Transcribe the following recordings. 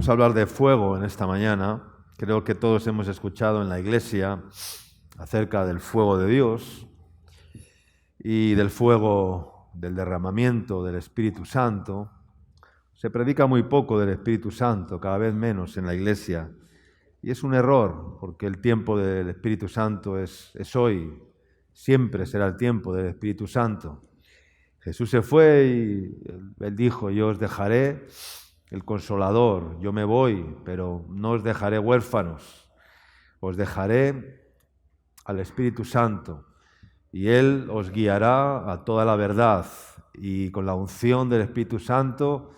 Vamos a hablar de fuego en esta mañana. Creo que todos hemos escuchado en la iglesia acerca del fuego de Dios y del fuego del derramamiento del Espíritu Santo. Se predica muy poco del Espíritu Santo, cada vez menos en la iglesia. Y es un error, porque el tiempo del Espíritu Santo es hoy. Siempre será el tiempo del Espíritu Santo. Jesús se fue y Él dijo, yo os dejaré el Consolador, yo me voy, pero no os dejaré huérfanos, os dejaré al Espíritu Santo y Él os guiará a toda la verdad y con la unción del Espíritu Santo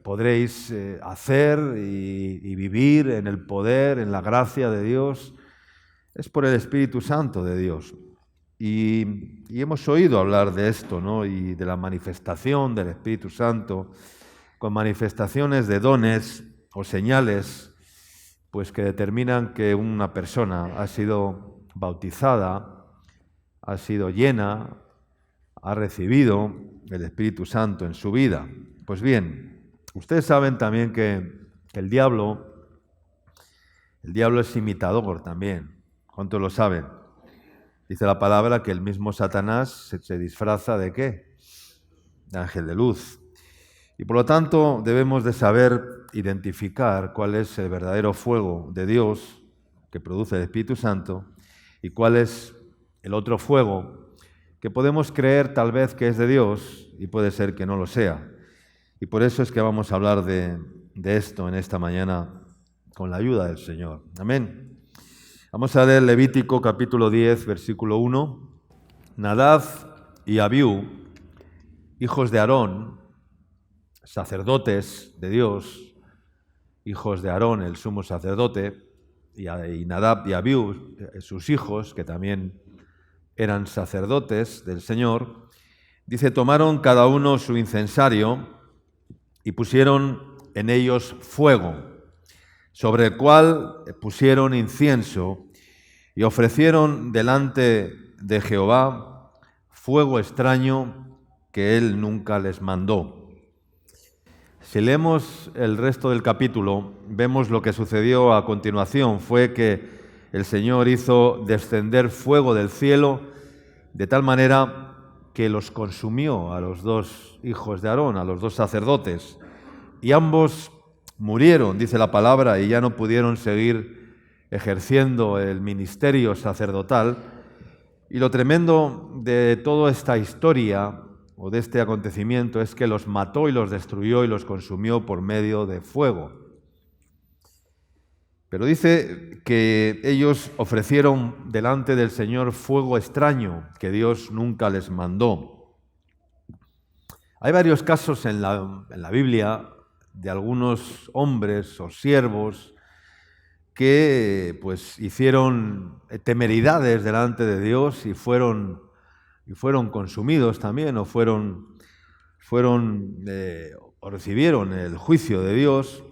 podréis hacer y vivir en el poder, en la gracia de Dios. Es por el Espíritu Santo de Dios. Y hemos oído hablar de esto, ¿no? Y de la manifestación del Espíritu Santo, con manifestaciones de dones o señales, pues que determinan que una persona ha sido bautizada, ha sido llena, ha recibido el Espíritu Santo en su vida. Pues bien, ustedes saben también que el diablo es imitador también. ¿Cuántos lo saben? Dice la palabra que el mismo Satanás se disfraza ¿de qué? De ángel de luz. Y por lo tanto debemos de saber identificar cuál es el verdadero fuego de Dios que produce el Espíritu Santo y cuál es el otro fuego que podemos creer tal vez que es de Dios y puede ser que no lo sea. Y por eso es que vamos a hablar de esto en esta mañana con la ayuda del Señor. Amén. Vamos a leer Levítico capítulo 10, versículo 1. Nadab y Abiú, hijos de Aarón, sacerdotes de Dios, hijos de Aarón, el sumo sacerdote, y Nadab y Abiú, sus hijos, que también eran sacerdotes del Señor, dice, tomaron cada uno su incensario y pusieron en ellos fuego, sobre el cual pusieron incienso y ofrecieron delante de Jehová fuego extraño que él nunca les mandó. Si leemos el resto del capítulo, vemos lo que sucedió a continuación. Fue que el Señor hizo descender fuego del cielo de tal manera que los consumió a los dos hijos de Aarón, a los dos sacerdotes, y ambos murieron, dice la palabra, y ya no pudieron seguir ejerciendo el ministerio sacerdotal. Y lo tremendo de toda esta historia o de este acontecimiento es que los mató y los destruyó y los consumió por medio de fuego. Pero dice que ellos ofrecieron delante del Señor fuego extraño que Dios nunca les mandó. Hay varios casos en la Biblia de algunos hombres o siervos que pues hicieron temeridades delante de Dios y fueron consumidos también o recibieron el juicio de Dios.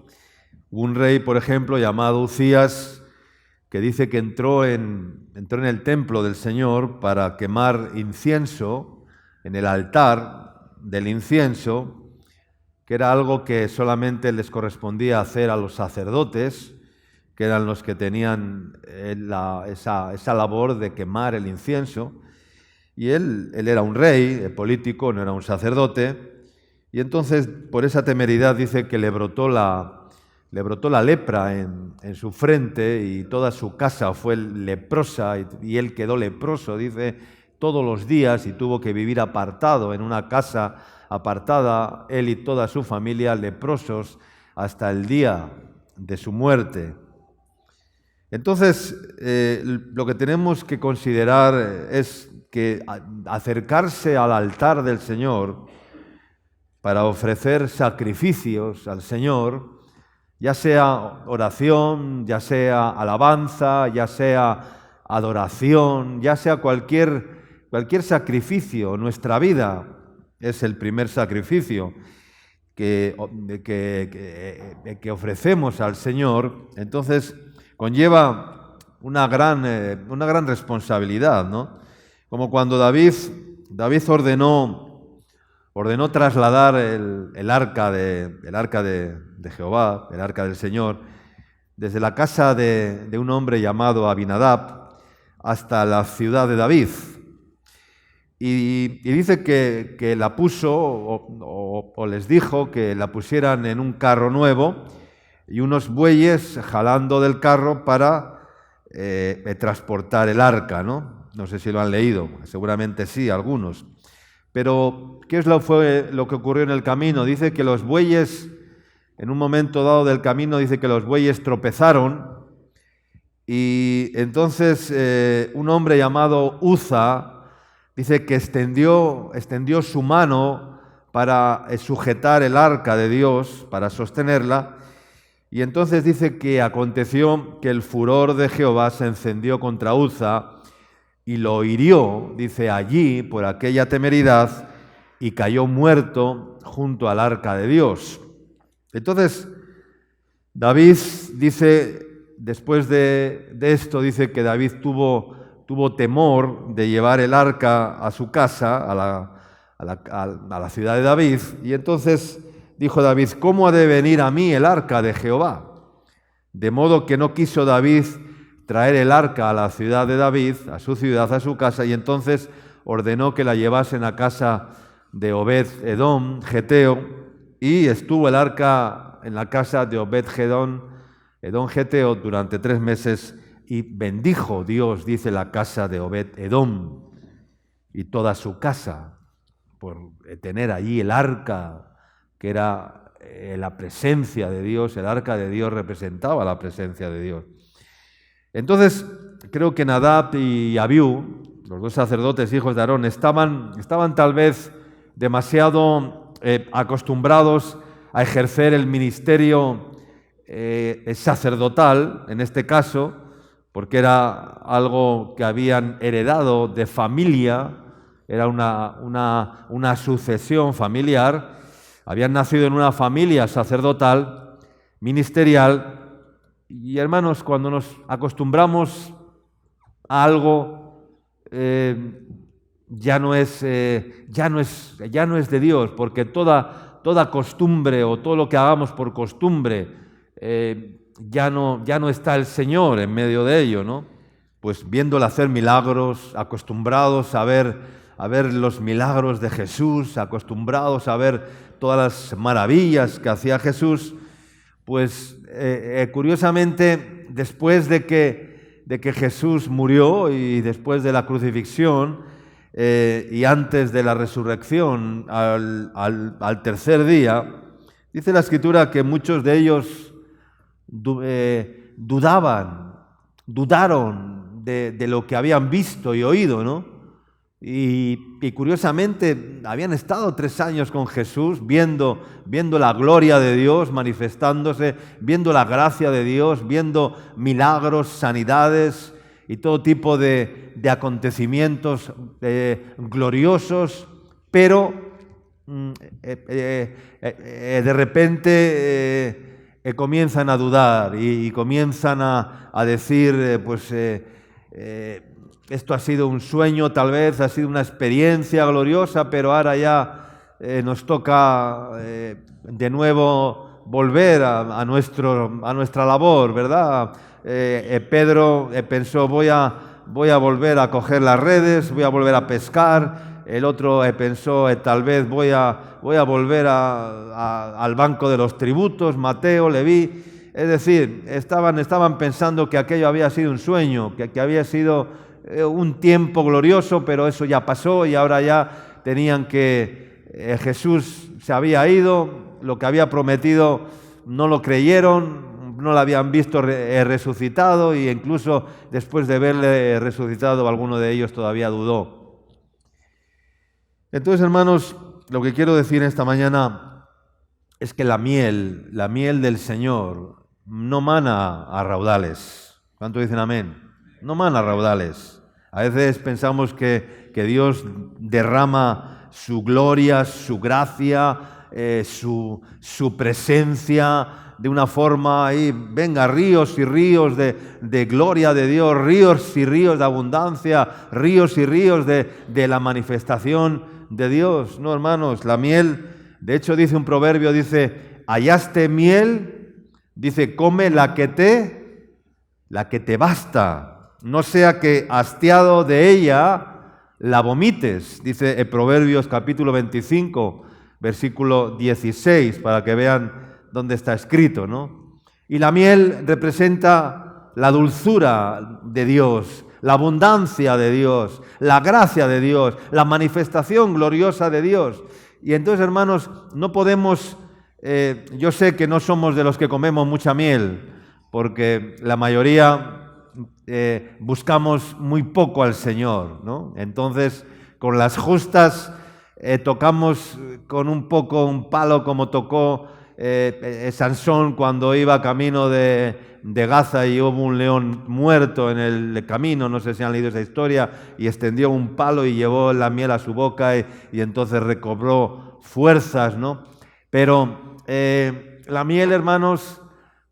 Un rey, por ejemplo, llamado Uzías, que dice que entró en el templo del Señor para quemar incienso en el altar del incienso, que era algo que solamente les correspondía hacer a los sacerdotes, que eran los que tenían esa labor de quemar el incienso. Y él era un rey político, no era un sacerdote, y entonces por esa temeridad dice que le brotó la lepra en su frente y toda su casa fue leprosa y él quedó leproso, dice, todos los días y tuvo que vivir apartado en una casa apartada, él y toda su familia leprosos hasta el día de su muerte. Entonces, lo que tenemos que considerar es que acercarse al altar del Señor para ofrecer sacrificios al Señor, ya sea oración, ya sea alabanza, ya sea adoración, ya sea cualquier sacrificio, nuestra vida es el primer sacrificio que ofrecemos al Señor, entonces conlleva una gran responsabilidad, ¿no? Como cuando David ordenó ordenó trasladar el arca de Jehová, el arca del Señor, desde la casa de un hombre llamado Abinadab hasta la ciudad de David. Y dice que la puso, o les dijo que la pusieran en un carro nuevo y unos bueyes jalando del carro para transportar el arca, ¿no? No sé si lo han leído, seguramente sí, algunos. Pero, ¿qué fue lo que ocurrió en el camino? Dice que los bueyes, en un momento dado del camino, dice que los bueyes tropezaron y entonces un hombre llamado Uza dice que extendió su mano para sujetar el arca de Dios, para sostenerla, y entonces dice que aconteció que el furor de Jehová se encendió contra Uza y lo hirió, dice, allí por aquella temeridad, y cayó muerto junto al arca de Dios. Entonces, David dice, después de esto, dice que David tuvo temor de llevar el arca a su casa, a la ciudad de David, y entonces dijo David, ¿cómo ha de venir a mí el arca de Jehová? De modo que no quiso David traer el arca a la ciudad de David, a su ciudad, a su casa, y entonces ordenó que la llevasen a casa de Obed-Edom, Geteo, y estuvo el arca en la casa de Obed-Edom, Geteo, durante 3 meses, y bendijo Dios, dice, la casa de Obed-Edom y toda su casa, por tener allí el arca, que era la presencia de Dios. El arca de Dios representaba la presencia de Dios. Entonces, creo que Nadab y Abiú, los 2 sacerdotes hijos de Aarón, estaban tal vez demasiado acostumbrados a ejercer el ministerio sacerdotal, en este caso, porque era algo que habían heredado de familia, era una sucesión familiar. Habían nacido en una familia sacerdotal, ministerial, y hermanos, cuando nos acostumbramos a algo, ya no es de Dios, porque toda costumbre o todo lo que hagamos por costumbre, ya no está el Señor en medio de ello, ¿no? Pues viéndole hacer milagros, acostumbrados a ver los milagros de Jesús, acostumbrados a ver todas las maravillas que hacía Jesús, pues curiosamente, después de que Jesús murió y después de la crucifixión y antes de la resurrección, al tercer día, dice la Escritura que muchos de ellos dudaron de lo que habían visto y oído, ¿no? Y curiosamente habían estado 3 años con Jesús viendo la gloria de Dios manifestándose, viendo la gracia de Dios, viendo milagros, sanidades y todo tipo de acontecimientos gloriosos, pero de repente comienzan a dudar y comienzan a decir, esto ha sido un sueño, tal vez ha sido una experiencia gloriosa, pero ahora ya nos toca de nuevo volver a nuestra labor, ¿verdad? Pedro pensó, voy a volver a coger las redes, voy a volver a pescar. El otro pensó, tal vez voy a volver al banco de los tributos, Mateo, Leví. Es decir, estaban pensando que aquello había sido un sueño, que había sido un tiempo glorioso, pero eso ya pasó y ahora ya tenían que... Jesús se había ido, lo que había prometido no lo creyeron, no lo habían visto resucitado, e incluso después de verle resucitado, alguno de ellos todavía dudó. Entonces, hermanos, lo que quiero decir esta mañana es que la miel del Señor no mana a raudales. ¿Cuánto dicen amén? No mana a raudales. A veces pensamos que Dios derrama su gloria, su gracia, su presencia de una forma ahí, venga, ríos y ríos de gloria de Dios, ríos y ríos de abundancia, ríos y ríos de la manifestación de Dios. No, hermanos, la miel, de hecho dice un proverbio, dice, hallaste miel, dice, come la que te basta, no sea que hastiado de ella la vomites, dice Proverbios capítulo 25, versículo 16, para que vean dónde está escrito, ¿no? Y la miel representa la dulzura de Dios, la abundancia de Dios, la gracia de Dios, la manifestación gloriosa de Dios. Y entonces, hermanos, no podemos, yo sé que no somos de los que comemos mucha miel, porque la mayoría buscamos muy poco al Señor, ¿no? Entonces, con las justas tocamos con un palo como tocó Sansón cuando iba camino de Gaza y hubo un león muerto en el camino, no sé si han leído esa historia, y extendió un palo y llevó la miel a su boca y entonces recobró fuerzas, ¿no? Pero la miel, hermanos,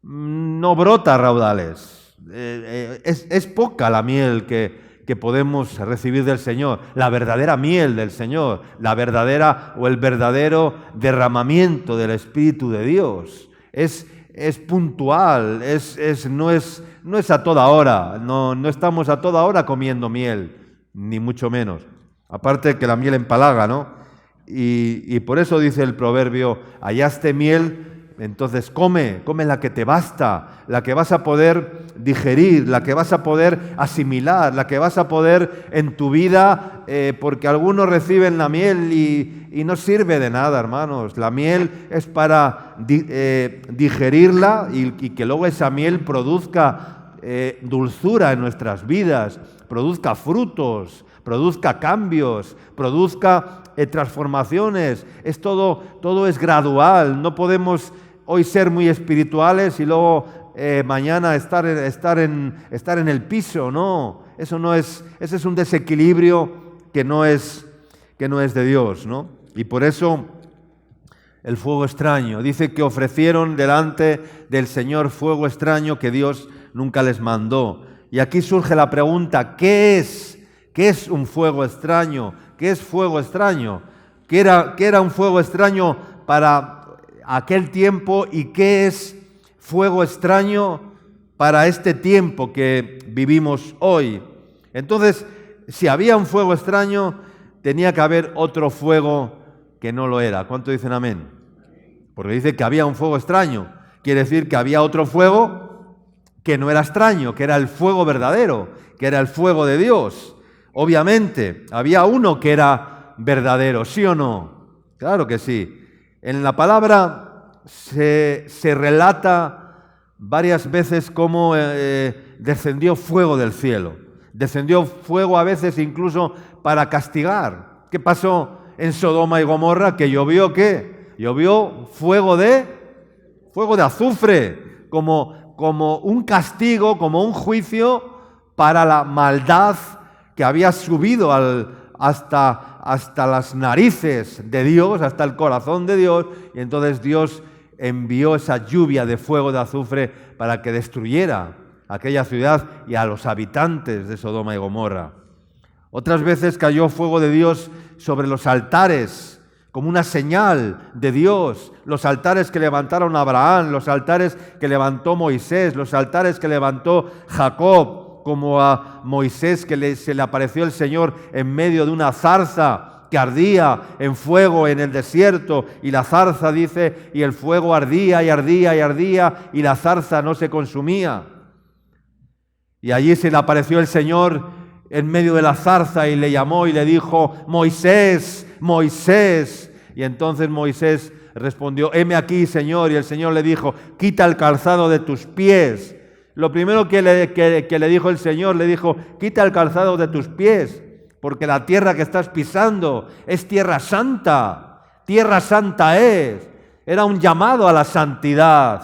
no brota a raudales. Es poca la miel que podemos recibir del Señor, la verdadera miel del Señor, la verdadera o el verdadero derramamiento del Espíritu de Dios. Es puntual, no es a toda hora, no estamos a toda hora comiendo miel, ni mucho menos. Aparte que la miel empalaga, ¿no? Y por eso dice el proverbio, hallaste miel, entonces come la que te basta, la que vas a poder digerir, la que vas a poder asimilar, la que vas a poder en tu vida, porque algunos reciben la miel y no sirve de nada, hermanos. La miel es para digerirla y que luego esa miel produzca dulzura en nuestras vidas, produzca frutos, produzca cambios, produzca transformaciones. Todo es gradual. No podemos hoy ser muy espirituales y luego mañana estar en el piso. No, ese es un desequilibrio que no es de Dios, ¿no? Y por eso el fuego extraño. Dice que ofrecieron delante del Señor fuego extraño que Dios nunca les mandó. Y aquí surge la pregunta, ¿qué es un fuego extraño? ¿Qué es fuego extraño? ¿Qué era un fuego extraño para aquel tiempo y qué es fuego extraño para este tiempo que vivimos hoy? Entonces, si había un fuego extraño, tenía que haber otro fuego que no lo era. ¿Cuánto dicen amén? Porque dice que había un fuego extraño. Quiere decir que había otro fuego que no era extraño, que era el fuego verdadero, que era el fuego de Dios. Obviamente, había uno que era verdadero, ¿sí o no? Claro que sí. En la palabra se relata varias veces cómo descendió fuego del cielo. Descendió fuego a veces incluso para castigar. ¿Qué pasó en Sodoma y Gomorra? Que llovió, ¿qué? Llovió fuego de azufre, como un castigo, como un juicio para la maldad que había subido hasta las narices de Dios, hasta el corazón de Dios, y entonces Dios envió esa lluvia de fuego de azufre para que destruyera aquella ciudad y a los habitantes de Sodoma y Gomorra. Otras veces cayó fuego de Dios sobre los altares, como una señal de Dios, los altares que levantaron Abraham, los altares que levantó Moisés, los altares que levantó Jacob, como a Moisés que se le apareció el Señor en medio de una zarza que ardía en fuego en el desierto, y la zarza, dice, y el fuego ardía y ardía y ardía, y la zarza no se consumía. Y allí se le apareció el Señor en medio de la zarza y le llamó y le dijo, Moisés, Moisés. Y entonces Moisés respondió, heme aquí, Señor. Y el Señor le dijo, quita el calzado de tus pies. Lo primero que le dijo el Señor, le dijo, quita el calzado de tus pies, porque la tierra que estás pisando es tierra santa es. Era un llamado a la santidad,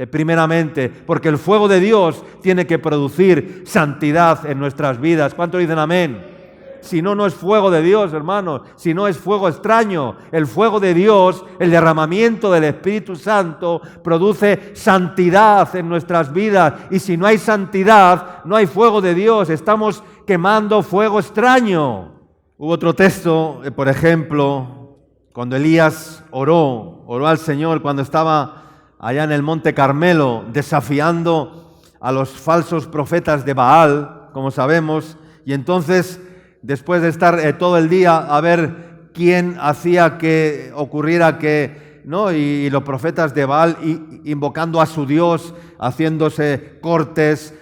primeramente, porque el fuego de Dios tiene que producir santidad en nuestras vidas. ¿Cuántos dicen amén? Si no, no es fuego de Dios, hermanos. Si no, es fuego extraño. El fuego de Dios, el derramamiento del Espíritu Santo, produce santidad en nuestras vidas. Y si no hay santidad, no hay fuego de Dios. Estamos quemando fuego extraño. Hubo otro texto, por ejemplo, cuando Elías oró al Señor, cuando estaba allá en el Monte Carmelo, desafiando a los falsos profetas de Baal, como sabemos, y entonces, después de estar todo el día a ver quién hacía que ocurriera que, ¿no? Y los profetas de Baal invocando a su Dios, haciéndose cortes,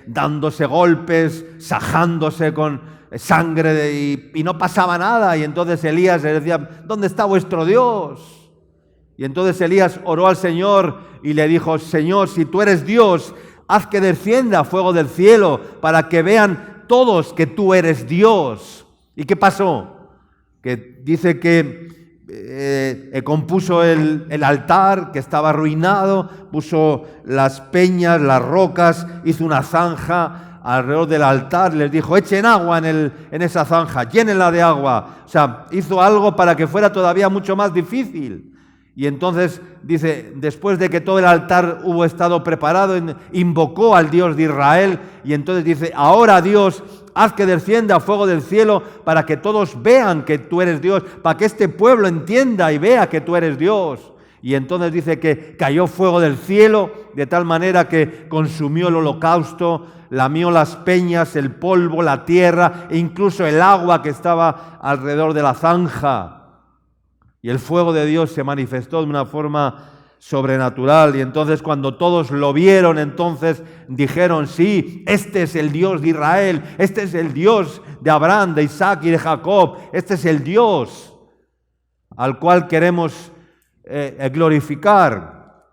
dándose golpes, sajándose con sangre y no pasaba nada. Y entonces Elías le decía, ¿dónde está vuestro Dios? Y entonces Elías oró al Señor y le dijo, Señor, si tú eres Dios, haz que descienda fuego del cielo para que vean todos que tú eres Dios. ¿Y qué pasó? Que dice que compuso el altar que estaba arruinado, puso las peñas, las rocas, hizo una zanja alrededor del altar, les dijo, echen agua en esa zanja, llénenla de agua. O sea, hizo algo para que fuera todavía mucho más difícil. Y entonces, dice, después de que todo el altar hubo estado preparado, invocó al Dios de Israel, y entonces dice, ahora Dios, haz que descienda fuego del cielo para que todos vean que tú eres Dios, para que este pueblo entienda y vea que tú eres Dios. Y entonces dice que cayó fuego del cielo de tal manera que consumió el holocausto, lamió las peñas, el polvo, la tierra e incluso el agua que estaba alrededor de la zanja. Y el fuego de Dios se manifestó de una forma sobrenatural. Y entonces cuando todos lo vieron, entonces dijeron, sí, este es el Dios de Israel, este es el Dios de Abraham, de Isaac y de Jacob, este es el Dios al cual queremos glorificar.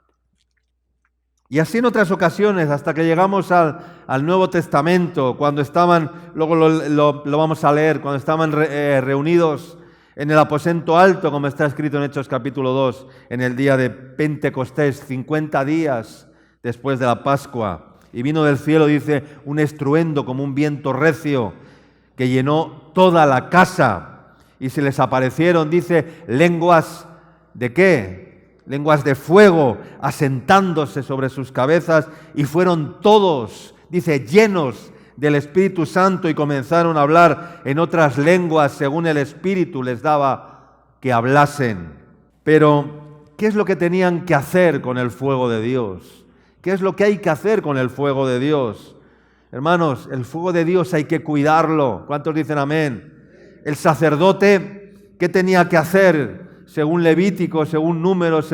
Y así en otras ocasiones, hasta que llegamos al Nuevo Testamento, cuando estaban, luego lo vamos a leer, cuando estaban reunidos en el aposento alto, como está escrito en Hechos capítulo 2, en el día de Pentecostés, 50 días después de la Pascua. Y vino del cielo, dice, un estruendo como un viento recio que llenó toda la casa. Y se les aparecieron, dice, lenguas ¿de qué? Lenguas de fuego asentándose sobre sus cabezas y fueron todos, dice, llenos del Espíritu Santo y comenzaron a hablar en otras lenguas según el Espíritu les daba que hablasen. Pero, ¿qué es lo que tenían que hacer con el fuego de Dios? ¿Qué es lo que hay que hacer con el fuego de Dios? Hermanos, el fuego de Dios hay que cuidarlo. ¿Cuántos dicen amén? El sacerdote, ¿qué tenía que hacer? Según Levítico, según Números,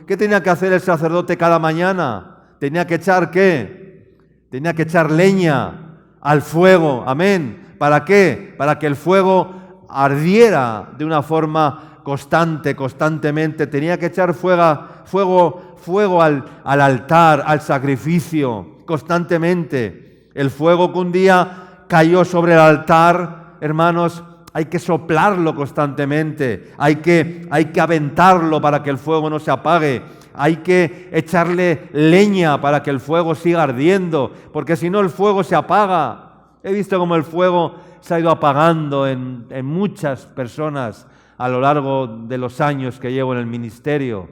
¿qué tenía que hacer el sacerdote cada mañana? ¿Tenía que echar qué? Tenía que echar leña al fuego, amén. ¿Para qué? Para que el fuego ardiera de una forma constantemente. Tenía que echar fuego al altar, al sacrificio, constantemente. El fuego que un día cayó sobre el altar, hermanos, hay que soplarlo constantemente, hay que aventarlo para que el fuego no se apague, hay que echarle leña para que el fuego siga ardiendo, porque si no el fuego se apaga. He visto cómo el fuego se ha ido apagando en muchas personas a lo largo de los años que llevo en el ministerio.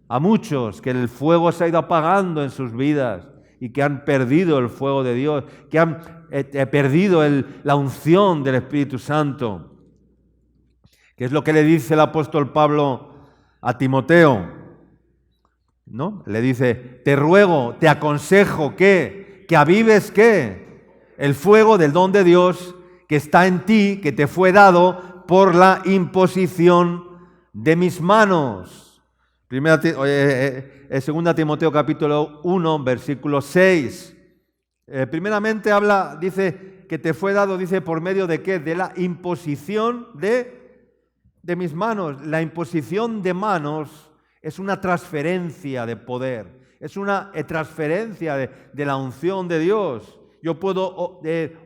A muchos que el fuego se ha ido apagando en sus vidas y que han perdido el fuego de Dios, que han perdido la unción del Espíritu Santo. ¿Qué es lo que le dice el apóstol Pablo a Timoteo? ¿No? Le dice, te ruego, te aconsejo que avives ¿qué? El fuego del don de Dios que está en ti, que te fue dado por la imposición de mis manos. 2 Timoteo capítulo 1, versículo 6. Primeramente dice que te fue dado, dice, ¿por medio de qué? De la imposición de mis manos. La imposición de manos es una transferencia de poder, es una transferencia de la unción de Dios. Yo puedo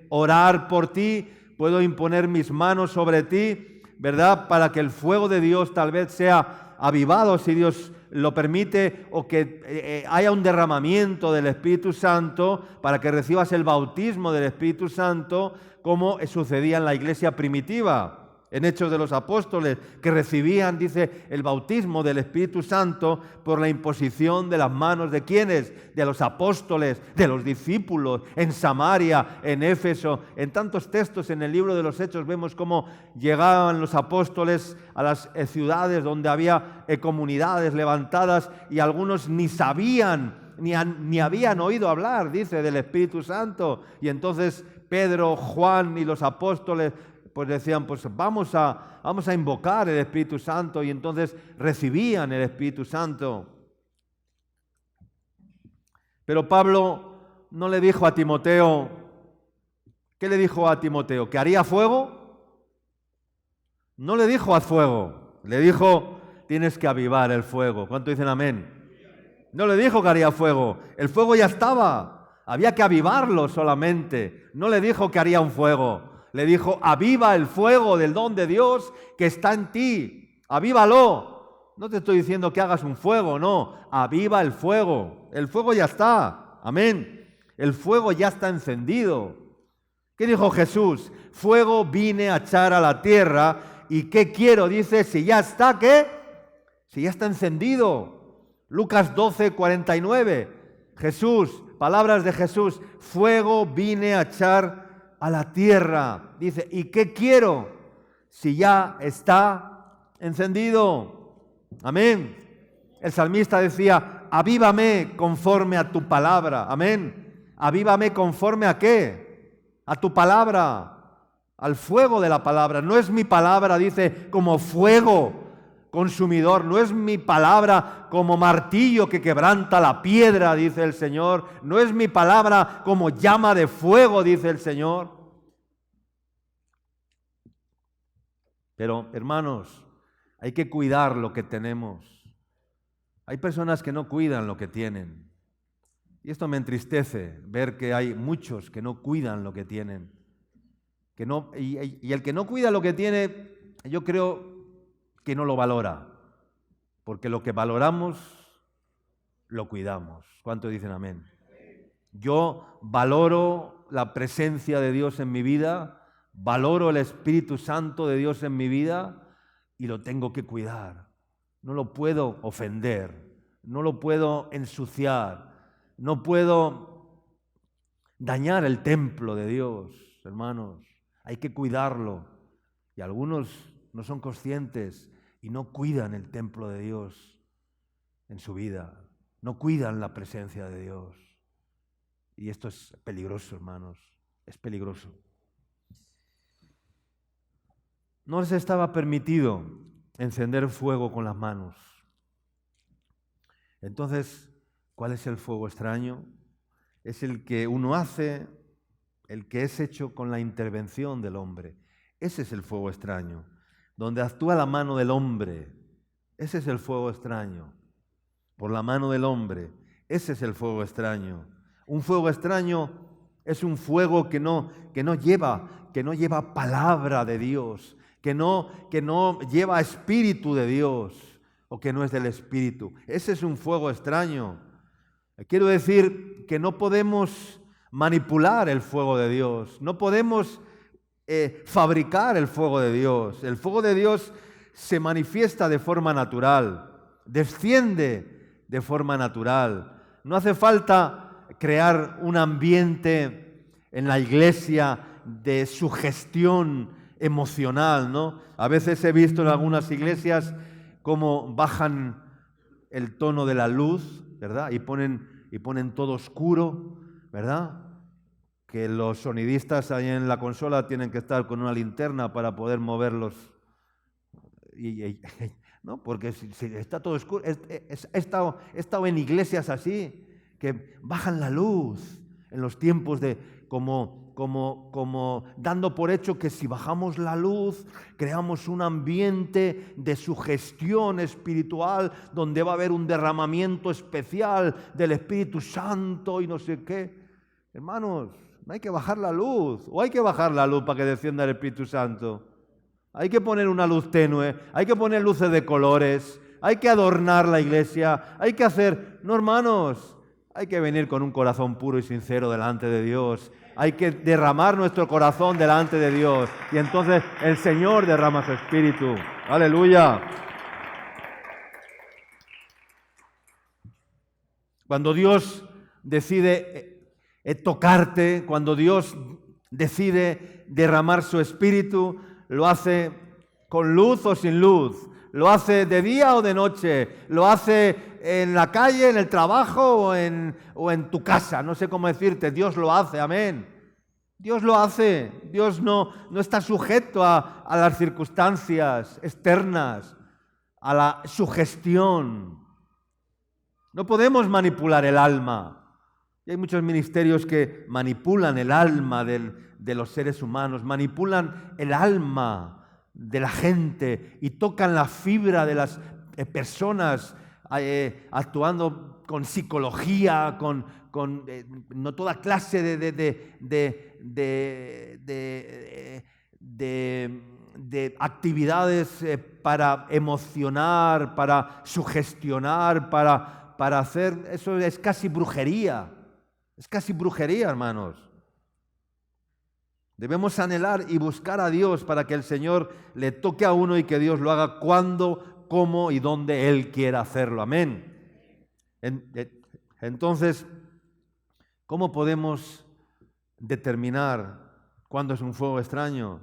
orar por ti, puedo imponer mis manos sobre ti, ¿verdad? Para que el fuego de Dios tal vez sea avivado, si Dios lo permite, o que haya un derramamiento del Espíritu Santo para que recibas el bautismo del Espíritu Santo, como sucedía en la iglesia primitiva. en Hechos de los Apóstoles, que recibían, dice, el bautismo del Espíritu Santo por la imposición de las manos de ¿quiénes? De los apóstoles, de los discípulos, en Samaria, en Éfeso. En tantos textos en el libro de los Hechos vemos cómo llegaban los apóstoles a las ciudades donde había comunidades levantadas y algunos ni sabían, ni habían oído hablar, dice, del Espíritu Santo. Y entonces Pedro, Juan y los apóstoles pues decían, pues vamos a invocar el Espíritu Santo, y entonces recibían el Espíritu Santo. Pero Pablo no le dijo a Timoteo, ¿qué le dijo a Timoteo? ¿Que haría fuego? No le dijo haz fuego, le dijo tienes que avivar el fuego. ¿Cuánto dicen amén? No le dijo que haría fuego, el fuego ya estaba, había que avivarlo solamente. No le dijo que haría un fuego. Le dijo, aviva el fuego del don de Dios que está en ti. Avívalo. No te estoy diciendo que hagas un fuego, no. Aviva el fuego. El fuego ya está. Amén. El fuego ya está encendido. ¿Qué dijo Jesús? Fuego vine a echar a la tierra. ¿Y qué quiero? Dice, si ya está, ¿qué? Si ya está encendido. Lucas 12, 49. Jesús, palabras de Jesús. Fuego vine a echar a la tierra. Dice, ¿y qué quiero? Si ya está encendido. Amén. El salmista decía, avívame conforme a tu palabra. Amén. Avívame conforme a qué? A tu palabra, al fuego de la palabra. No es mi palabra, dice, como fuego consumidor. No es mi palabra como martillo que quebranta la piedra, dice el Señor. No es mi palabra como llama de fuego, dice el Señor. Pero, hermanos, hay que cuidar lo que tenemos. Hay personas que no cuidan lo que tienen. Y esto me entristece, ver que hay muchos que no cuidan lo que tienen. Y el que no cuida lo que tiene, yo creo que no lo valora, porque lo que valoramos, lo cuidamos. ¿Cuántos dicen amén? Yo valoro la presencia de Dios en mi vida, valoro el Espíritu Santo de Dios en mi vida y lo tengo que cuidar. No lo puedo ofender, no lo puedo ensuciar, no puedo dañar el templo de Dios, hermanos. Hay que cuidarlo. Y algunos no son conscientes y no cuidan el templo de Dios en su vida. No cuidan la presencia de Dios. Y esto es peligroso, hermanos. Es peligroso. No les estaba permitido encender fuego con las manos. Entonces, ¿cuál es el fuego extraño? Es el que uno hace, el que es hecho con la intervención del hombre. Ese es el fuego extraño, donde actúa la mano del hombre. Ese es el fuego extraño, por la mano del hombre. Ese es el fuego extraño. Un fuego extraño es un fuego que no lleva palabra de Dios, que no lleva espíritu de Dios, o que no es del espíritu. Ese es un fuego extraño. Quiero decir que no podemos manipular el fuego de Dios, no podemos fabricar el fuego de Dios. El fuego de Dios se manifiesta de forma natural, desciende de forma natural. No hace falta crear un ambiente en la iglesia de sugestión emocional, ¿no? A veces he visto en algunas iglesias cómo bajan el tono de la luz, ¿verdad? Y ponen todo oscuro, ¿verdad? Que los sonidistas ahí en la consola tienen que estar con una linterna para poder moverlos. ¿No? Porque si está todo oscuro. He estado en iglesias así, que bajan la luz en los tiempos de como dando por hecho que si bajamos la luz, creamos un ambiente de sugestión espiritual donde va a haber un derramamiento especial del Espíritu Santo y no sé qué. Hermanos, no hay que bajar la luz, o hay que bajar la luz para que descienda el Espíritu Santo. Hay que poner una luz tenue, hay que poner luces de colores, hay que adornar la iglesia, hay que hacer... No, hermanos, Hay que venir con un corazón puro y sincero delante de Dios. Hay que derramar nuestro corazón delante de Dios. Y entonces el Señor derrama su Espíritu. ¡Aleluya! Cuando Dios decide tocarte, cuando Dios decide derramar su Espíritu, lo hace con luz o sin luz, lo hace de día o de noche, lo hace en la calle, en el trabajo o en tu casa, no sé cómo decirte, Dios lo hace, amén. Dios lo hace, Dios no está sujeto a las circunstancias externas, a la sugestión. No podemos manipular el alma. Y hay muchos ministerios que manipulan el alma de los seres humanos, manipulan el alma de la gente y tocan la fibra de las personas, actuando con psicología, con no toda clase de actividades para emocionar, para sugestionar, para hacer, eso es casi brujería. Es casi brujería, hermanos. Debemos anhelar y buscar a Dios para que el Señor le toque a uno y que Dios lo haga cuando, cómo y dónde Él quiera hacerlo. Amén. Entonces, ¿cómo podemos determinar cuándo es un fuego extraño?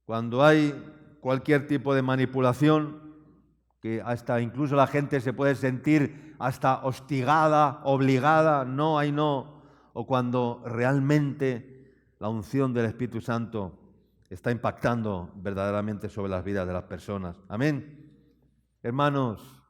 Cuando hay cualquier tipo de manipulación, que hasta incluso la gente se puede sentir hasta hostigada, obligada, no, ahí no. O cuando realmente la unción del Espíritu Santo está impactando verdaderamente sobre las vidas de las personas. Amén. Hermanos,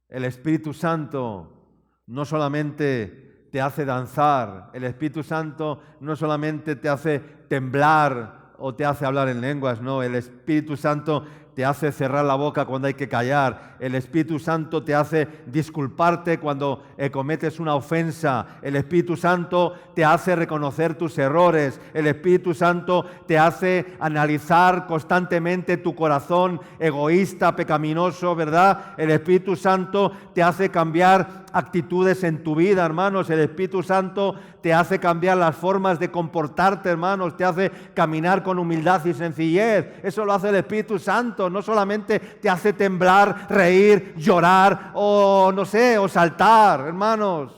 el Espíritu Santo no solamente te hace danzar, el Espíritu Santo no solamente te hace temblar o te hace hablar en lenguas, no, el Espíritu Santo te hace cerrar la boca cuando hay que callar. El Espíritu Santo te hace disculparte cuando cometes una ofensa. El Espíritu Santo te hace reconocer tus errores. El Espíritu Santo te hace analizar constantemente tu corazón egoísta, pecaminoso, ¿verdad? El Espíritu Santo te hace cambiar actitudes en tu vida, hermanos. El Espíritu Santo te hace cambiar las formas de comportarte, hermanos. Te hace caminar con humildad y sencillez. Eso lo hace el Espíritu Santo. No solamente te hace temblar, reír, llorar o no sé, o saltar, hermanos.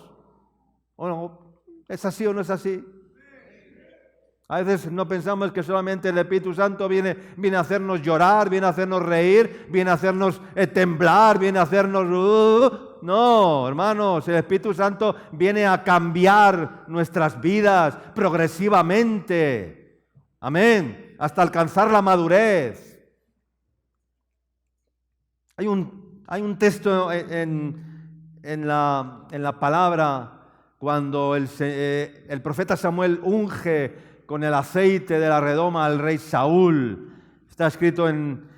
¿O no? ¿Es así o no es así? A veces no pensamos que solamente el Espíritu Santo viene a hacernos llorar, viene a hacernos reír, viene a hacernos temblar, viene a hacernos... No, hermanos, el Espíritu Santo viene a cambiar nuestras vidas progresivamente. Amén. Hasta alcanzar la madurez. Hay un texto en la palabra cuando el profeta Samuel unge con el aceite de la redoma al rey Saúl. Está escrito en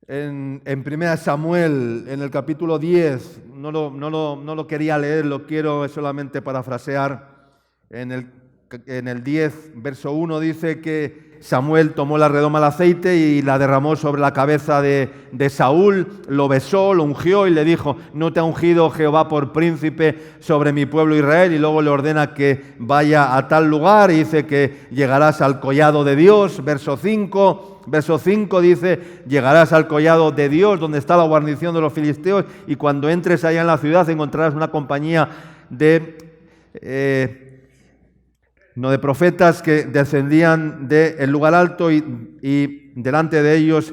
1 Samuel, en el capítulo 10. No lo quería leer, lo quiero solamente parafrasear. En el 10, verso 1, dice que Samuel tomó la redoma del aceite y la derramó sobre la cabeza de Saúl, lo besó, lo ungió y le dijo: ¿no te ha ungido Jehová por príncipe sobre mi pueblo Israel? Y luego le ordena que vaya a tal lugar y dice que llegarás al collado de Dios. Verso 5 dice: llegarás al collado de Dios, donde está la guarnición de los filisteos, y cuando entres allá en la ciudad encontrarás una compañía de profetas que descendían del lugar alto y delante de ellos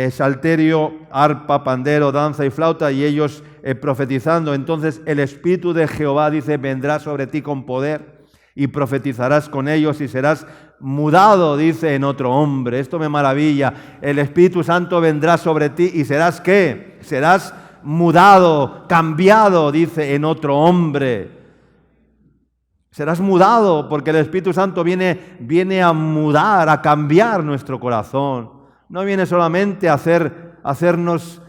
salterio, arpa, pandero, danza y flauta, y ellos profetizando. Entonces el Espíritu de Jehová, dice, vendrá sobre ti con poder y profetizarás con ellos y serás mudado, dice, en otro hombre. Esto me maravilla. El Espíritu Santo vendrá sobre ti y serás, ¿qué? Serás mudado, cambiado, dice, en otro hombre. Serás mudado porque el Espíritu Santo viene a mudar, a cambiar nuestro corazón. No viene solamente a hacernos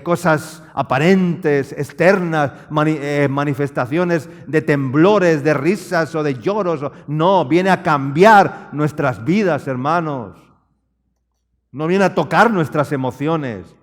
cosas aparentes, externas, manifestaciones de temblores, de risas o de lloros. No, viene a cambiar nuestras vidas, hermanos. No viene a tocar nuestras emociones.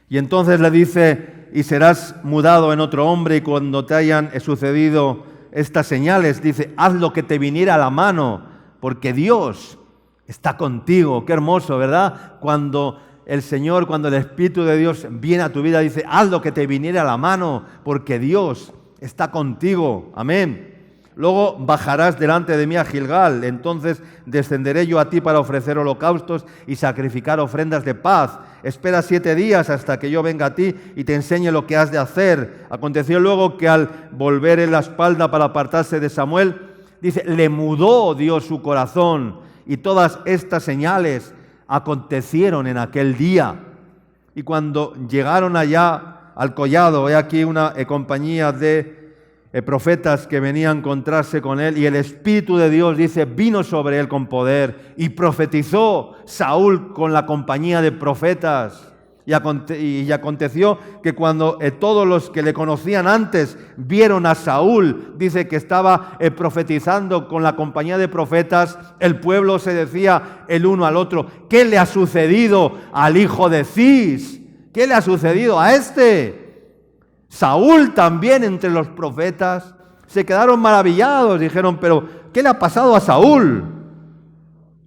Y entonces le dice y serás mudado en otro hombre, y cuando te hayan sucedido estas señales, dice, haz lo que te viniera a la mano, porque Dios está contigo. Qué hermoso, ¿verdad? Cuando el Señor, cuando el Espíritu de Dios viene a tu vida, dice, haz lo que te viniera a la mano, porque Dios está contigo. Amén. Luego bajarás delante de mí a Gilgal, entonces descenderé yo a ti para ofrecer holocaustos y sacrificar ofrendas de paz. Espera 7 días hasta que yo venga a ti y te enseñe lo que has de hacer. Aconteció luego que al volver en la espalda para apartarse de Samuel, dice, le mudó Dios su corazón, y todas estas señales acontecieron en aquel día. Y cuando llegaron allá al collado, he aquí una compañía de profetas que venían a encontrarse con él, y el Espíritu de Dios, dice, vino sobre él con poder, y profetizó Saúl con la compañía de profetas. Y aconteció que cuando todos los que le conocían antes vieron a Saúl, dice que estaba profetizando con la compañía de profetas, el pueblo se decía el uno al otro, ¿qué le ha sucedido al hijo de Cis? ¿Qué le ha sucedido a este? Saúl también entre los profetas. Se quedaron maravillados, dijeron, pero ¿qué le ha pasado a Saúl?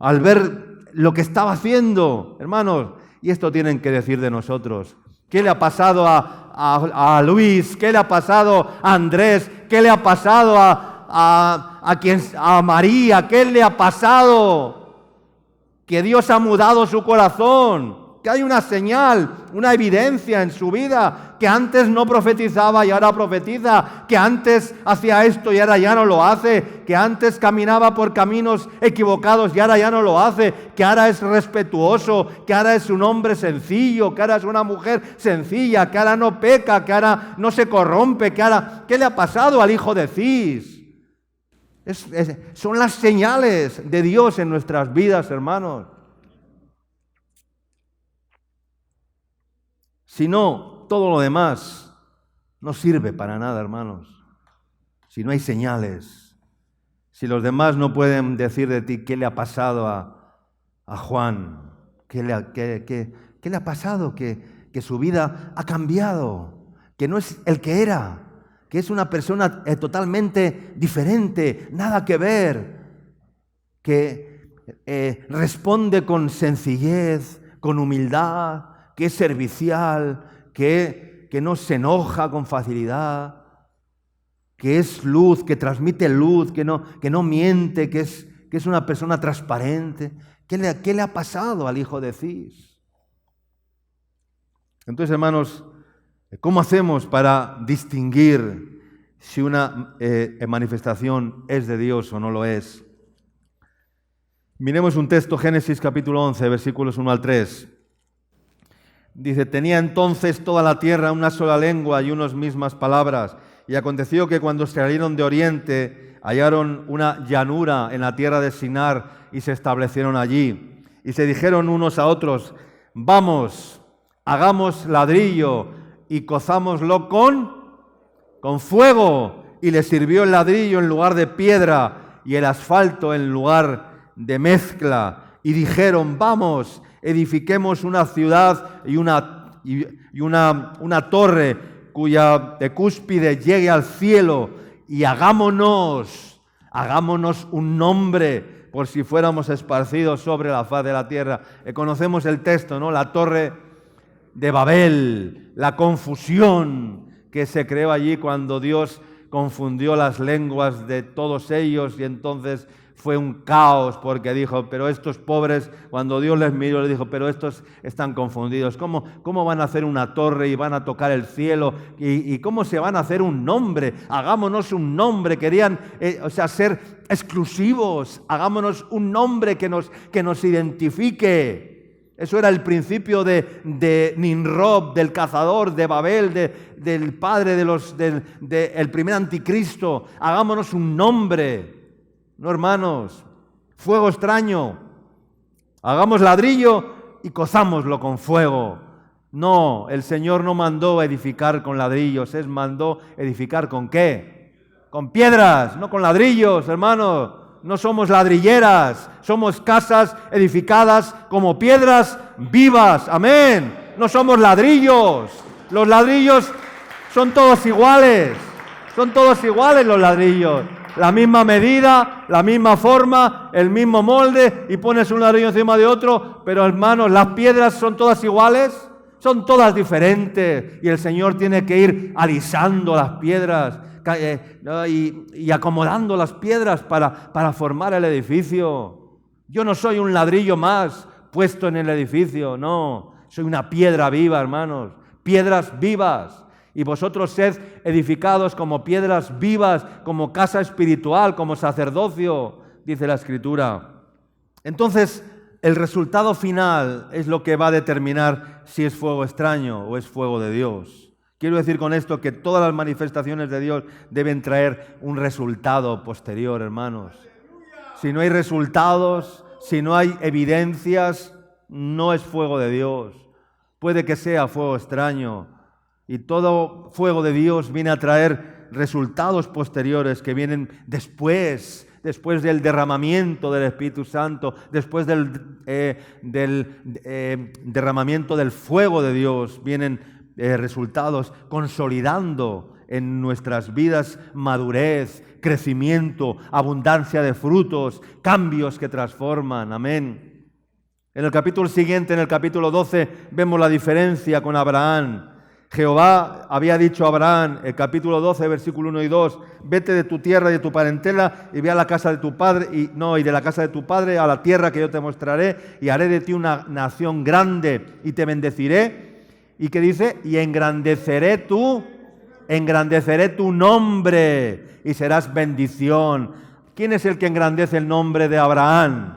Al ver lo que estaba haciendo, hermanos, y esto tienen que decir de nosotros. ¿Qué le ha pasado a Luis? ¿Qué le ha pasado a Andrés? ¿Qué le ha pasado a María? ¿Qué le ha pasado? Que Dios ha mudado su corazón, que hay una señal, una evidencia en su vida, que antes no profetizaba y ahora profetiza, que antes hacía esto y ahora ya no lo hace, que antes caminaba por caminos equivocados y ahora ya no lo hace, que ahora es respetuoso, que ahora es un hombre sencillo, que ahora es una mujer sencilla, que ahora no peca, que ahora no se corrompe, que ahora... ¿Qué le ha pasado al hijo de Cis? Son las señales de Dios en nuestras vidas, hermanos. Si no, todo lo demás no sirve para nada, hermanos. Si no hay señales, si los demás no pueden decir de ti qué le ha pasado a Juan, qué le ha pasado, que su vida ha cambiado, que no es el que era, que es una persona totalmente diferente, nada que ver, que responde con sencillez, con humildad, que es servicial, que no se enoja con facilidad, que es luz, que transmite luz, que no miente, que es una persona transparente. ¿Qué le ha pasado al hijo de Cis? Entonces, hermanos, ¿cómo hacemos para distinguir si una manifestación es de Dios o no lo es? Miremos un texto, Génesis capítulo 11, versículos 1 al 3. Dice, tenía entonces toda la tierra una sola lengua y unas mismas palabras. Y aconteció que cuando salieron de oriente, hallaron una llanura en la tierra de Sinar y se establecieron allí. Y se dijeron unos a otros, vamos, hagamos ladrillo y cozámoslo con fuego. Y les sirvió el ladrillo en lugar de piedra y el asfalto en lugar de mezcla. Y dijeron, vamos, edifiquemos una ciudad y una torre cuya cúspide llegue al cielo, y hagámonos un nombre por si fuéramos esparcidos sobre la faz de la tierra. Conocemos el texto, ¿no? La torre de Babel, la confusión que se creó allí cuando Dios confundió las lenguas de todos ellos, y entonces fue un caos, porque dijo, pero estos pobres, cuando Dios les miró, les dijo, pero estos están confundidos. ¿Cómo van a hacer una torre y van a tocar el cielo? ¿Y cómo se van a hacer un nombre? Hagámonos un nombre. Querían ser exclusivos. Hagámonos un nombre que nos identifique. Eso era el principio de Nimrod, del cazador de Babel, del padre del primer anticristo. Hagámonos un nombre. No, hermanos, fuego extraño. Hagamos ladrillo y cozámoslo con fuego. No, el Señor no mandó edificar con ladrillos, Él mandó edificar ¿con qué? Con piedras, no con ladrillos, hermanos. No somos ladrilleras, somos casas edificadas como piedras vivas. Amén. No somos ladrillos. Los ladrillos son todos iguales. Son todos iguales los ladrillos. La misma medida, la misma forma, el mismo molde, y pones un ladrillo encima de otro, pero hermanos, las piedras son todas iguales, son todas diferentes, y el Señor tiene que ir alisando las piedras y acomodando las piedras para formar el edificio. Yo no soy un ladrillo más puesto en el edificio, no, soy una piedra viva, hermanos, piedras vivas. Y vosotros sed edificados como piedras vivas, como casa espiritual, como sacerdocio, dice la Escritura. Entonces, el resultado final es lo que va a determinar si es fuego extraño o es fuego de Dios. Quiero decir con esto que todas las manifestaciones de Dios deben traer un resultado posterior, hermanos. Si no hay resultados, si no hay evidencias, no es fuego de Dios. Puede que sea fuego extraño. Y todo fuego de Dios viene a traer resultados posteriores que vienen después del derramamiento del Espíritu Santo, después del derramamiento del fuego de Dios, vienen resultados consolidando en nuestras vidas madurez, crecimiento, abundancia de frutos, cambios que transforman. Amén. En el capítulo siguiente, en el capítulo 12, vemos la diferencia con Abraham. Jehová había dicho a Abraham, el capítulo 12, versículo 1 y 2, vete de tu tierra y de tu parentela y ve a la casa de tu padre, y de la casa de tu padre a la tierra que yo te mostraré, y haré de ti una nación grande y te bendeciré. ¿Y qué dice? Y engrandeceré tu nombre y serás bendición. ¿Quién es el que engrandece el nombre de Abraham?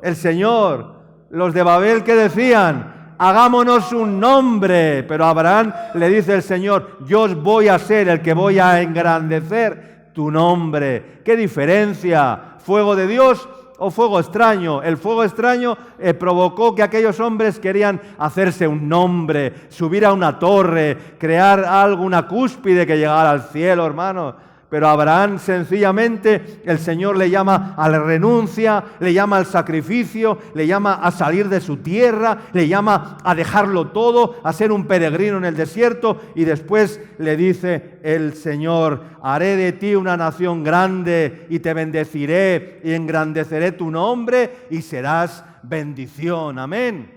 El Señor. Los de Babel, ¿qué decían? Hagámonos un nombre, pero a Abraham le dice el Señor, yo os voy a ser el que voy a engrandecer tu nombre. ¿Qué diferencia? ¿Fuego de Dios o fuego extraño? El fuego extraño provocó que aquellos hombres querían hacerse un nombre, subir a una torre, crear algo, una cúspide que llegara al cielo, hermano. Pero a Abraham sencillamente el Señor le llama a la renuncia, le llama al sacrificio, le llama a salir de su tierra, le llama a dejarlo todo, a ser un peregrino en el desierto, y después le dice el Señor, haré de ti una nación grande y te bendeciré y engrandeceré tu nombre y serás bendición. Amén.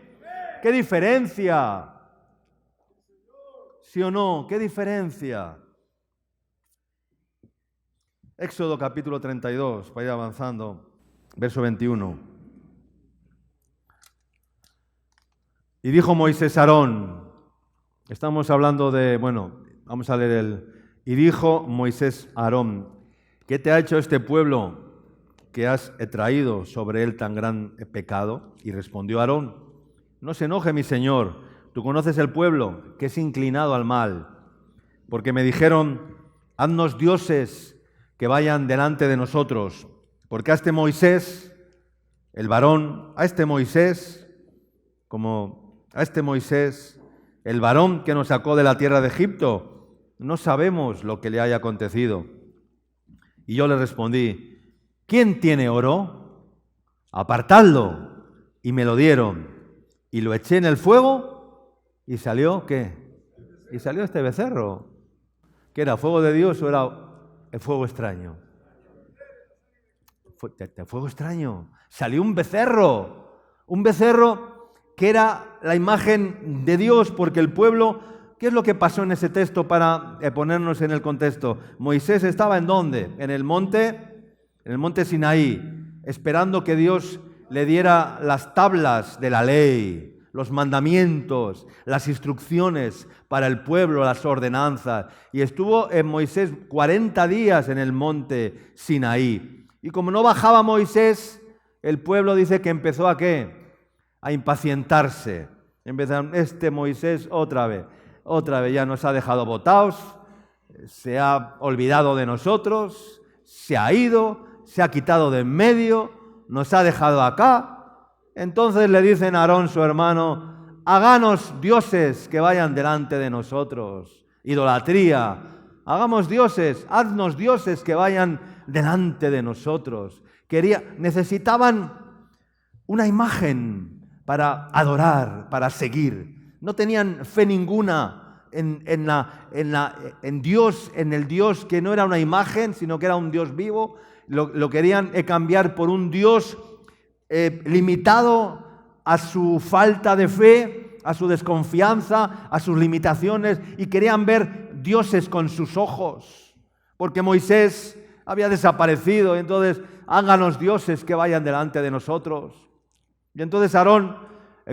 ¿Qué diferencia? ¿Sí o no? ¿Qué diferencia? Éxodo capítulo 32, para ir avanzando, verso 21. Y dijo Moisés a Aarón, estamos hablando de, vamos a leer y dijo Moisés a Aarón, ¿qué te ha hecho este pueblo que has traído sobre él tan gran pecado? Y respondió Aarón, no se enoje mi señor, tú conoces el pueblo que es inclinado al mal, porque me dijeron, haznos dioses que vayan delante de nosotros, porque a este Moisés, el varón, el varón que nos sacó de la tierra de Egipto, no sabemos lo que le haya acontecido. Y yo le respondí, ¿quién tiene oro? Apartadlo. Y me lo dieron. Y lo eché en el fuego y salió, ¿qué? Y salió este becerro. ¿Qué era, fuego de Dios o era el fuego extraño? El fuego extraño. Salió un becerro que era la imagen de Dios, porque el pueblo, ¿qué es lo que pasó en ese texto para ponernos en el contexto? Moisés estaba ¿en dónde? En el monte Sinaí, esperando que Dios le diera las tablas de la ley, los mandamientos, las instrucciones para el pueblo, las ordenanzas. Y estuvo en Moisés 40 días en el monte Sinaí. Y como no bajaba Moisés, el pueblo dice que empezó ¿a qué? A impacientarse. Empezaron, Moisés otra vez ya nos ha dejado botados, se ha olvidado de nosotros, se ha ido, se ha quitado de en medio, nos ha dejado acá. Entonces le dicen a Aarón, su hermano, háganos dioses que vayan delante de nosotros. Idolatría. Hagamos dioses, haznos dioses que vayan delante de nosotros. Necesitaban una imagen para adorar, para seguir. No tenían fe ninguna en Dios, en el Dios que no era una imagen, sino que era un Dios vivo. Lo querían cambiar por un Dios limitado a su falta de fe, a su desconfianza, a sus limitaciones, y querían ver dioses con sus ojos, porque Moisés había desaparecido, y entonces háganos dioses que vayan delante de nosotros. Y entonces Aarón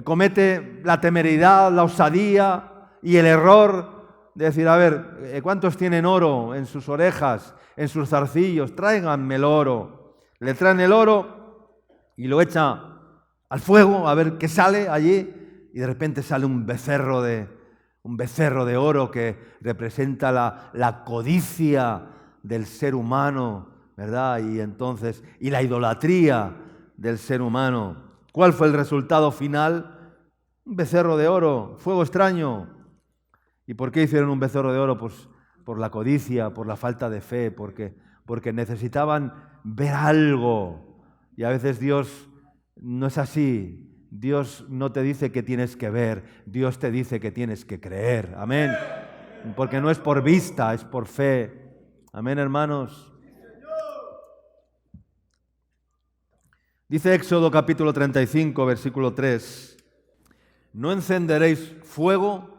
comete la temeridad, la osadía y el error de decir, a ver, ¿cuántos tienen oro en sus orejas, en sus zarcillos? Tráiganme el oro. Le traen el oro y lo echa al fuego a ver qué sale allí, y de repente sale un becerro de oro que representa la codicia del ser humano, ¿verdad? Y la idolatría del ser humano. ¿Cuál fue el resultado final? Un becerro de oro, fuego extraño. ¿Y por qué hicieron un becerro de oro? Pues por la codicia, por la falta de fe, porque necesitaban ver algo. Y a veces Dios no es así. Dios no te dice que tienes que ver, Dios te dice que tienes que creer. Amén. Porque no es por vista, es por fe. Amén, hermanos. Dice Éxodo capítulo 35, versículo 3. No encenderéis fuego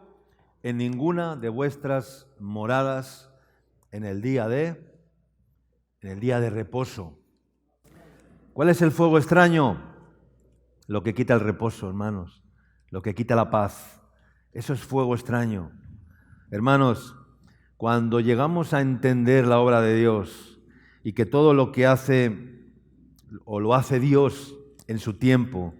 en ninguna de vuestras moradas en el día de reposo. ¿Cuál es el fuego extraño? Lo que quita el reposo, hermanos. Lo que quita la paz. Eso es fuego extraño. Hermanos, cuando llegamos a entender la obra de Dios y que todo lo que hace o lo hace Dios en su tiempo,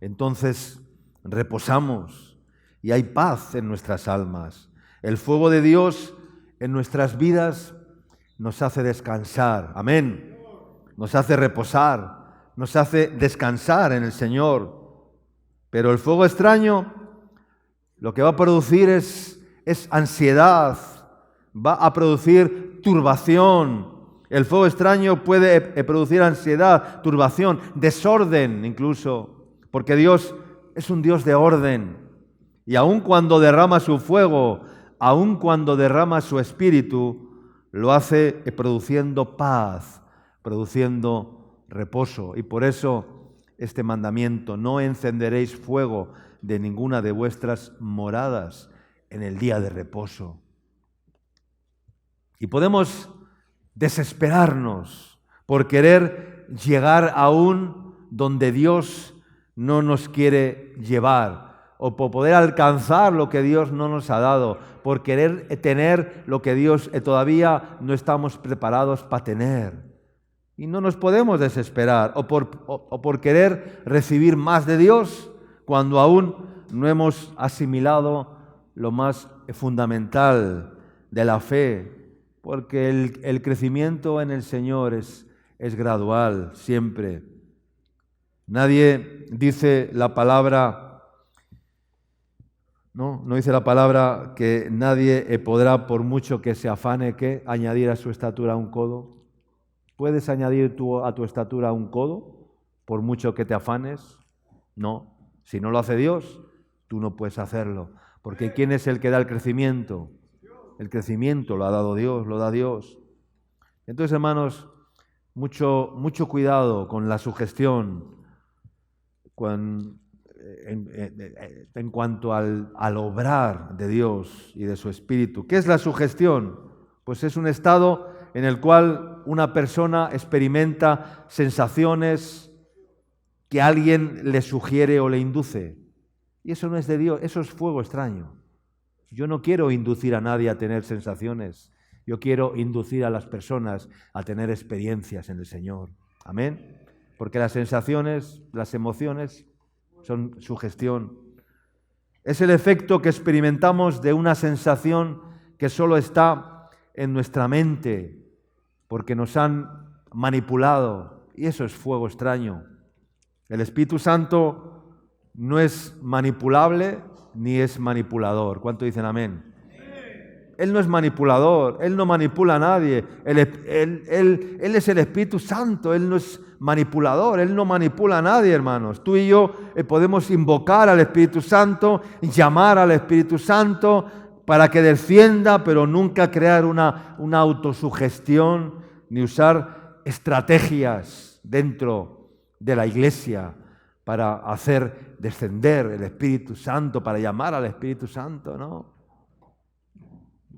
entonces reposamos y hay paz en nuestras almas. El fuego de Dios en nuestras vidas nos hace descansar. Amén. Nos hace reposar, nos hace descansar en el Señor. Pero el fuego extraño lo que va a producir es ansiedad, va a producir turbación. El fuego extraño puede producir ansiedad, turbación, desorden incluso, porque Dios es un Dios de orden. Y aun cuando derrama su fuego, aun cuando derrama su espíritu, lo hace produciendo paz, produciendo reposo. Y por eso este mandamiento: no encenderéis fuego de ninguna de vuestras moradas en el día de reposo. Y podemos desesperarnos por querer llegar aún donde Dios no nos quiere llevar, o por poder alcanzar lo que Dios no nos ha dado, por querer tener lo que Dios todavía no estamos preparados para tener. Y no nos podemos desesperar, o por querer recibir más de Dios cuando aún no hemos asimilado lo más fundamental de la fe, porque el crecimiento en el Señor es gradual, siempre. Nadie dice la palabra, no dice la palabra que nadie podrá, por mucho que se afane, ¿qué? Añadir a su estatura un codo. ¿Puedes añadir tú a tu estatura un codo, por mucho que te afanes? No. Si no lo hace Dios, tú no puedes hacerlo. Porque ¿quién es el que da el crecimiento? El crecimiento lo ha dado Dios, lo da Dios. Entonces, hermanos, mucho cuidado con la sugestión en cuanto al obrar de Dios y de su Espíritu. ¿Qué es la sugestión? Pues es un estado en el cual una persona experimenta sensaciones que alguien le sugiere o le induce. Y eso no es de Dios, eso es fuego extraño. Yo no quiero inducir a nadie a tener sensaciones. Yo quiero inducir a las personas a tener experiencias en el Señor. Amén. Porque las sensaciones, las emociones son sugestión. Es el efecto que experimentamos de una sensación que solo está en nuestra mente, porque nos han manipulado. Y eso es fuego extraño. El Espíritu Santo no es manipulable ni es manipulador. ¿Cuánto dicen amén? Él no es manipulador, Él no manipula a nadie. Él es el Espíritu Santo, Él no es manipulador, Él no manipula a nadie, hermanos. Tú y yo podemos invocar al Espíritu Santo, llamar al Espíritu Santo, para que descienda, pero nunca crear una autosugestión ni usar estrategias dentro de la iglesia para hacer descender el Espíritu Santo, para llamar al Espíritu Santo, ¿no?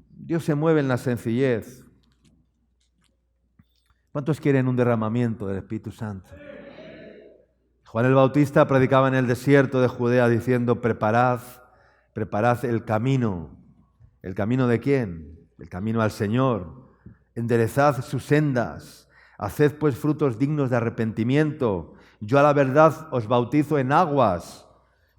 Dios se mueve en la sencillez. ¿Cuántos quieren un derramamiento del Espíritu Santo? Juan el Bautista predicaba en el desierto de Judea diciendo: preparad el camino. ¿El camino de quién? El camino al Señor. Enderezad sus sendas. Haced pues frutos dignos de arrepentimiento. Yo a la verdad os bautizo en aguas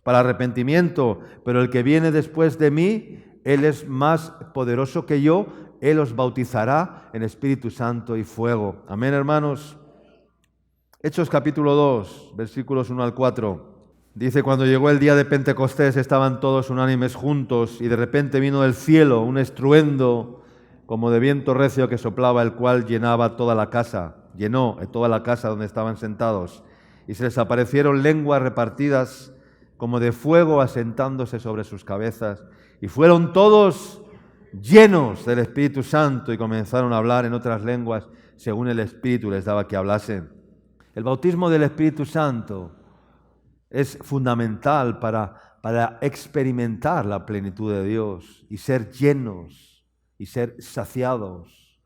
para arrepentimiento, pero el que viene después de mí, Él es más poderoso que yo. Él os bautizará en Espíritu Santo y fuego. Amén, hermanos. Hechos capítulo 2, versículos 1 al 4. Dice: cuando llegó el día de Pentecostés estaban todos unánimes juntos y de repente vino del cielo un estruendo como de viento recio que soplaba, el cual llenó toda la casa donde estaban sentados. Y se les aparecieron lenguas repartidas como de fuego asentándose sobre sus cabezas. Y fueron todos llenos del Espíritu Santo y comenzaron a hablar en otras lenguas según el Espíritu les daba que hablasen. El bautismo del Espíritu Santo es fundamental para experimentar la plenitud de Dios y ser llenos y ser saciados.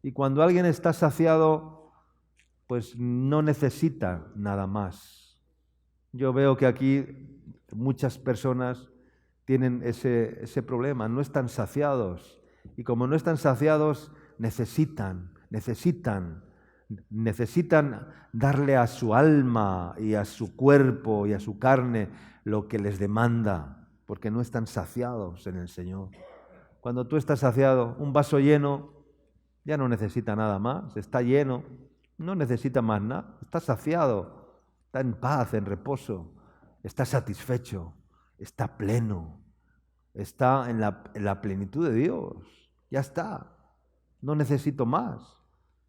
Y cuando alguien está saciado, pues no necesita nada más. Yo veo que aquí muchas personas tienen ese problema, no están saciados. Y como no están saciados, necesitan darle a su alma y a su cuerpo y a su carne lo que les demanda, porque no están saciados en el Señor. Cuando tú estás saciado, un vaso lleno ya no necesita nada más, está lleno, no necesita más nada, está saciado, está en paz, en reposo, está satisfecho, está pleno, está en la plenitud de Dios, ya está, no necesito más.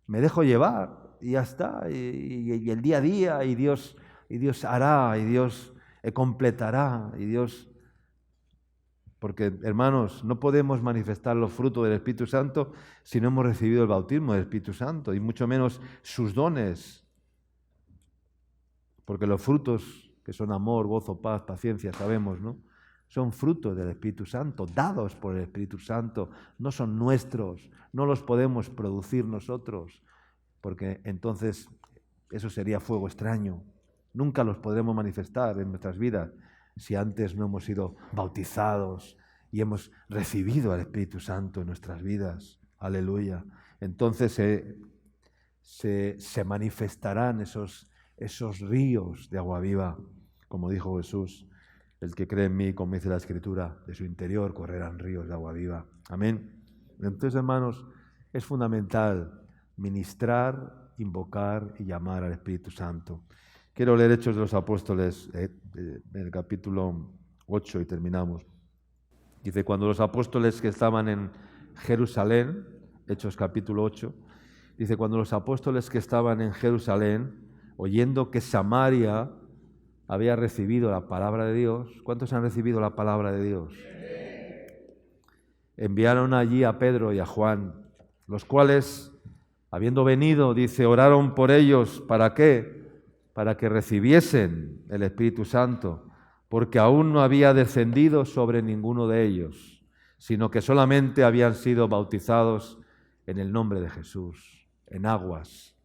Me dejo llevar y ya está, y el día a día, y Dios hará, y Dios completará, y Dios... Porque, hermanos, no podemos manifestar los frutos del Espíritu Santo si no hemos recibido el bautismo del Espíritu Santo, y mucho menos sus dones. Porque los frutos, que son amor, gozo, paz, paciencia, sabemos, ¿no? Son frutos del Espíritu Santo, dados por el Espíritu Santo, no son nuestros, no los podemos producir nosotros, porque entonces eso sería fuego extraño. Nunca los podremos manifestar en nuestras vidas si antes no hemos sido bautizados y hemos recibido al Espíritu Santo en nuestras vidas. Aleluya. Entonces se manifestarán esos ríos de agua viva, como dijo Jesús. El que cree en mí, como dice la Escritura, de su interior correrán ríos de agua viva. Amén. Entonces, hermanos, es fundamental ministrar, invocar y llamar al Espíritu Santo. Quiero leer Hechos de los Apóstoles, en el capítulo 8, y terminamos. Dice: cuando los apóstoles que estaban en Jerusalén, Hechos capítulo 8, dice: cuando los apóstoles que estaban en Jerusalén, oyendo que Samaria había recibido la palabra de Dios. ¿Cuántos han recibido la palabra de Dios? Enviaron allí a Pedro y a Juan, los cuales, habiendo venido, dice, oraron por ellos. ¿Para qué? Para que recibiesen el Espíritu Santo, porque aún no había descendido sobre ninguno de ellos, sino que solamente habían sido bautizados en el nombre de Jesús, en aguas.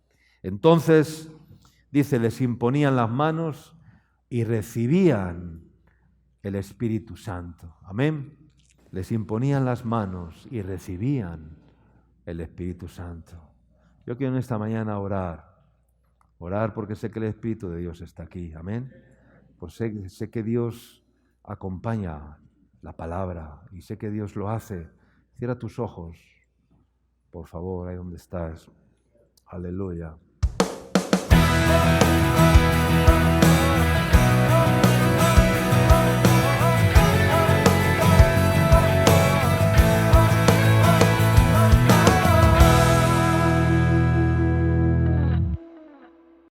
Entonces, dice, les imponían las manos y recibían el Espíritu Santo. Amén. Les imponían las manos y recibían el Espíritu Santo. Yo quiero en esta mañana orar porque sé que el Espíritu de Dios está aquí. Amén. Porque sé que Dios acompaña la palabra y sé que Dios lo hace. Cierra tus ojos, por favor, ahí donde estás. Aleluya.